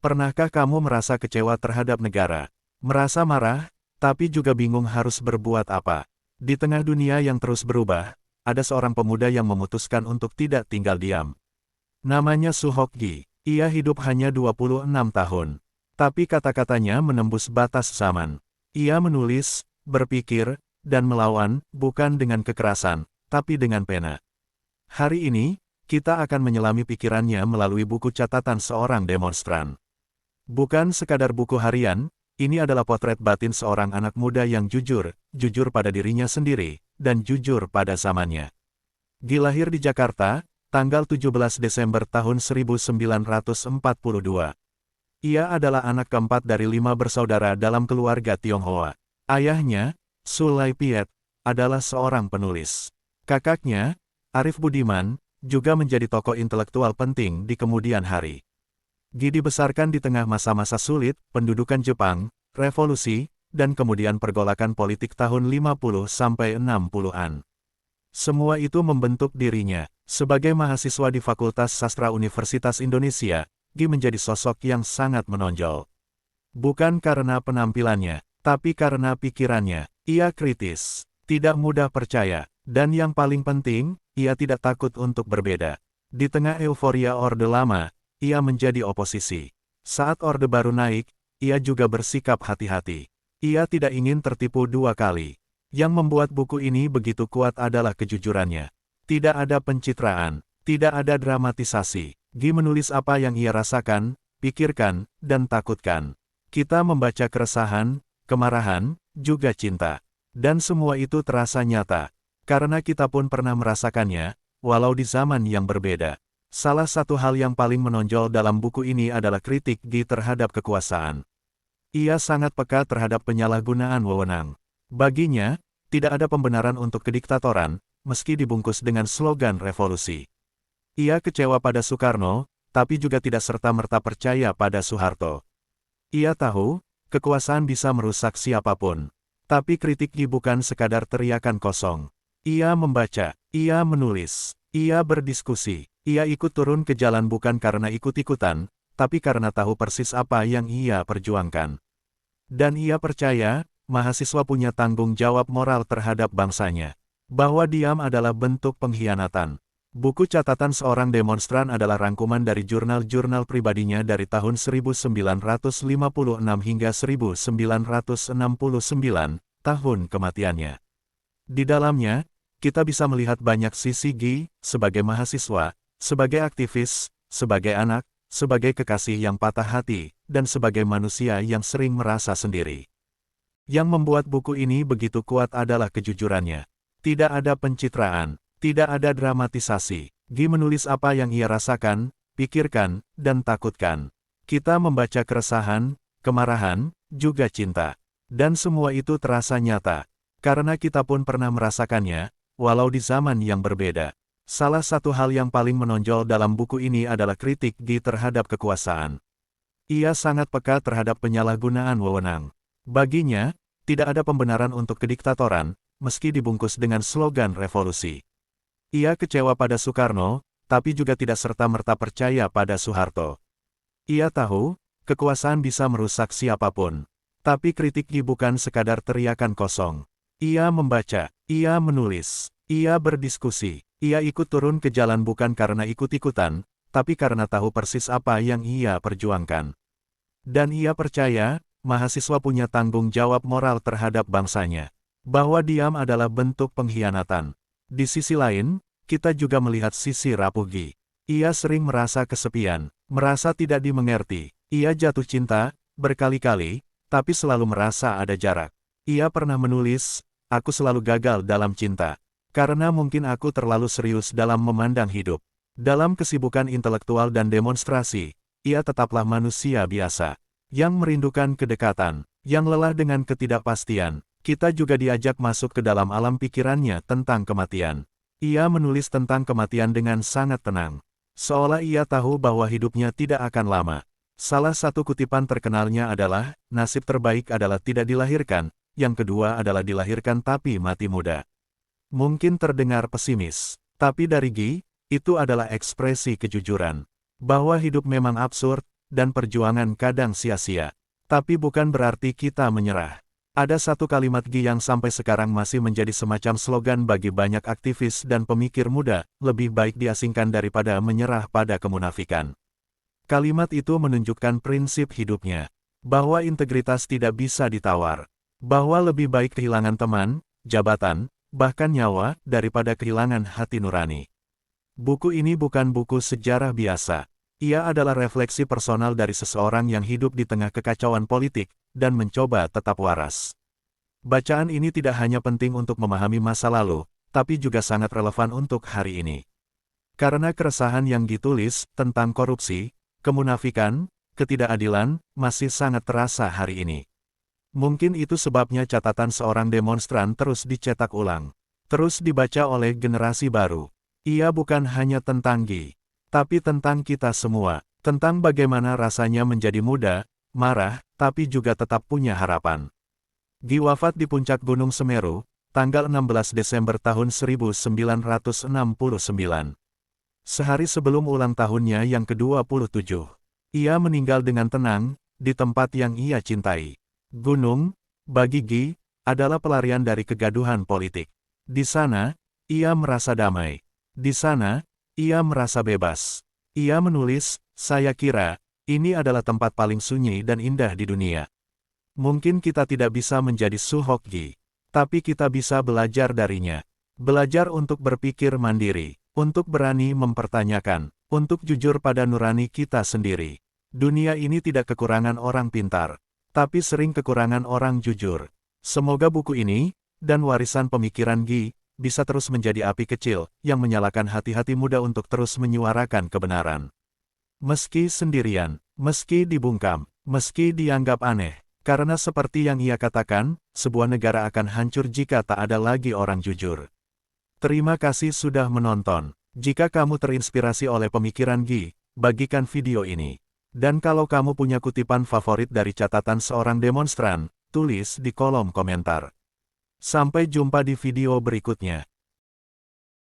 Pernahkah kamu merasa kecewa terhadap negara? Merasa marah, tapi juga bingung harus berbuat apa? Di tengah dunia yang terus berubah, ada seorang pemuda yang memutuskan untuk tidak tinggal diam. Namanya Su Hokgi. Ia hidup hanya 26 tahun. Tapi kata-katanya menembus batas zaman. Ia menulis, berpikir, dan melawan, bukan dengan kekerasan, tapi dengan pena. Hari ini, kita akan menyelami pikirannya melalui buku catatan seorang demonstran. Bukan sekadar buku harian, ini adalah potret batin seorang anak muda yang jujur pada dirinya sendiri, dan jujur pada zamannya. Dilahir di Jakarta, tanggal 17 Desember tahun 1942. Ia adalah anak keempat dari 5 bersaudara dalam keluarga Tionghoa. Ayahnya, Su Lai Piet, adalah seorang penulis. Kakaknya, Arif Budiman, juga menjadi tokoh intelektual penting di kemudian hari. Gi dibesarkan di tengah masa-masa sulit, pendudukan Jepang, revolusi, dan kemudian pergolakan politik tahun 50-60-an. Semua itu membentuk dirinya. Sebagai mahasiswa di Fakultas Sastra Universitas Indonesia, Gi menjadi sosok yang sangat menonjol. Bukan karena penampilannya, tapi karena pikirannya. Ia kritis, tidak mudah percaya, dan yang paling penting, ia tidak takut untuk berbeda. Di tengah euforia Orde Lama, ia menjadi oposisi. Saat Orde Baru naik, ia juga bersikap hati-hati. Ia tidak ingin tertipu 2 kali. Yang membuat buku ini begitu kuat adalah kejujurannya. Tidak ada pencitraan, tidak ada dramatisasi. Gi menulis apa yang ia rasakan, pikirkan, dan takutkan. Kita membaca keresahan, kemarahan, juga cinta. Dan semua itu terasa nyata. Karena kita pun pernah merasakannya, walau di zaman yang berbeda. Salah satu hal yang paling menonjol dalam buku ini adalah kritik Gi terhadap kekuasaan. Ia sangat peka terhadap penyalahgunaan wewenang. Baginya, tidak ada pembenaran untuk kediktatoran, meski dibungkus dengan slogan revolusi. Ia kecewa pada Soekarno, tapi juga tidak serta-merta percaya pada Soeharto. Ia tahu, kekuasaan bisa merusak siapapun. Tapi kritik Gi bukan sekadar teriakan kosong. Ia membaca, ia menulis, ia berdiskusi. Ia ikut turun ke jalan bukan karena ikut-ikutan, tapi karena tahu persis apa yang ia perjuangkan. Dan ia percaya, mahasiswa punya tanggung jawab moral terhadap bangsanya. Bahwa diam adalah bentuk pengkhianatan. Buku catatan seorang demonstran adalah rangkuman dari jurnal-jurnal pribadinya dari tahun 1956 hingga 1969, tahun kematiannya. Di dalamnya, kita bisa melihat banyak sisi Gi, sebagai mahasiswa, sebagai aktivis, sebagai anak, sebagai kekasih yang patah hati, dan sebagai manusia yang sering merasa sendiri. Yang membuat buku ini begitu kuat adalah kejujurannya. Tidak ada pencitraan, tidak ada dramatisasi. Gi menulis apa yang ia rasakan, pikirkan, dan takutkan. Kita membaca keresahan, kemarahan, juga cinta. Dan semua itu terasa nyata. Karena kita pun pernah merasakannya, walau di zaman yang berbeda. Salah satu hal yang paling menonjol dalam buku ini adalah kritik Gi terhadap kekuasaan. Ia sangat peka terhadap penyalahgunaan wewenang. Baginya, tidak ada pembenaran untuk kediktatoran, meski dibungkus dengan slogan revolusi. Ia kecewa pada Soekarno, tapi juga tidak serta-merta percaya pada Soeharto. Ia tahu, kekuasaan bisa merusak siapapun. Tapi kritik Gi bukan sekadar teriakan kosong. Ia membaca, ia menulis, ia berdiskusi. Ia ikut turun ke jalan bukan karena ikut-ikutan, tapi karena tahu persis apa yang ia perjuangkan. Dan ia percaya, mahasiswa punya tanggung jawab moral terhadap bangsanya. Bahwa diam adalah bentuk pengkhianatan. Di sisi lain, kita juga melihat sisi rapuh Gi. Ia sering merasa kesepian, merasa tidak dimengerti. Ia jatuh cinta, berkali-kali, tapi selalu merasa ada jarak. Ia pernah menulis, "Aku selalu gagal dalam cinta. Karena mungkin aku terlalu serius dalam memandang hidup." Dalam kesibukan intelektual dan demonstrasi, ia tetaplah manusia biasa, yang merindukan kedekatan, yang lelah dengan ketidakpastian. Kita juga diajak masuk ke dalam alam pikirannya tentang kematian. Ia menulis tentang kematian dengan sangat tenang. Seolah ia tahu bahwa hidupnya tidak akan lama. Salah satu kutipan terkenalnya adalah, "Nasib terbaik adalah tidak dilahirkan, yang kedua adalah dilahirkan tapi mati muda." Mungkin terdengar pesimis, tapi dari Gi, itu adalah ekspresi kejujuran. Bahwa hidup memang absurd, dan perjuangan kadang sia-sia. Tapi bukan berarti kita menyerah. Ada satu kalimat Gi yang sampai sekarang masih menjadi semacam slogan bagi banyak aktivis dan pemikir muda, lebih baik diasingkan daripada menyerah pada kemunafikan. Kalimat itu menunjukkan prinsip hidupnya, bahwa integritas tidak bisa ditawar, bahwa lebih baik kehilangan teman, jabatan, bahkan nyawa, daripada kehilangan hati nurani. Buku ini bukan buku sejarah biasa. Ia adalah refleksi personal dari seseorang yang hidup di tengah kekacauan politik, dan mencoba tetap waras. Bacaan ini tidak hanya penting untuk memahami masa lalu, tapi juga sangat relevan untuk hari ini. Karena keresahan yang ditulis tentang korupsi, kemunafikan, ketidakadilan, masih sangat terasa hari ini. Mungkin itu sebabnya catatan seorang demonstran terus dicetak ulang, terus dibaca oleh generasi baru. Ia bukan hanya tentang Gi, tapi tentang kita semua, tentang bagaimana rasanya menjadi muda, marah, tapi juga tetap punya harapan. Gi wafat di puncak Gunung Semeru, tanggal 16 Desember tahun 1969. Sehari sebelum ulang tahunnya yang ke-27. Ia meninggal dengan tenang, di tempat yang ia cintai. Gunung, bagi Gi, adalah pelarian dari kegaduhan politik. Di sana, ia merasa damai. Di sana, ia merasa bebas. Ia menulis, "Saya kira, ini adalah tempat paling sunyi dan indah di dunia." Mungkin kita tidak bisa menjadi Suhok Gi, tapi kita bisa belajar darinya. Belajar untuk berpikir mandiri, untuk berani mempertanyakan, untuk jujur pada nurani kita sendiri. Dunia ini tidak kekurangan orang pintar, tapi sering kekurangan orang jujur. Semoga buku ini, dan warisan pemikiran Gi, bisa terus menjadi api kecil, yang menyalakan hati-hati muda untuk terus menyuarakan kebenaran. Meski sendirian, meski dibungkam, meski dianggap aneh, karena seperti yang ia katakan, sebuah negara akan hancur jika tak ada lagi orang jujur. Terima kasih sudah menonton. Jika kamu terinspirasi oleh pemikiran Gi, bagikan video ini. Dan kalau kamu punya kutipan favorit dari catatan seorang demonstran, tulis di kolom komentar. Sampai jumpa di video berikutnya.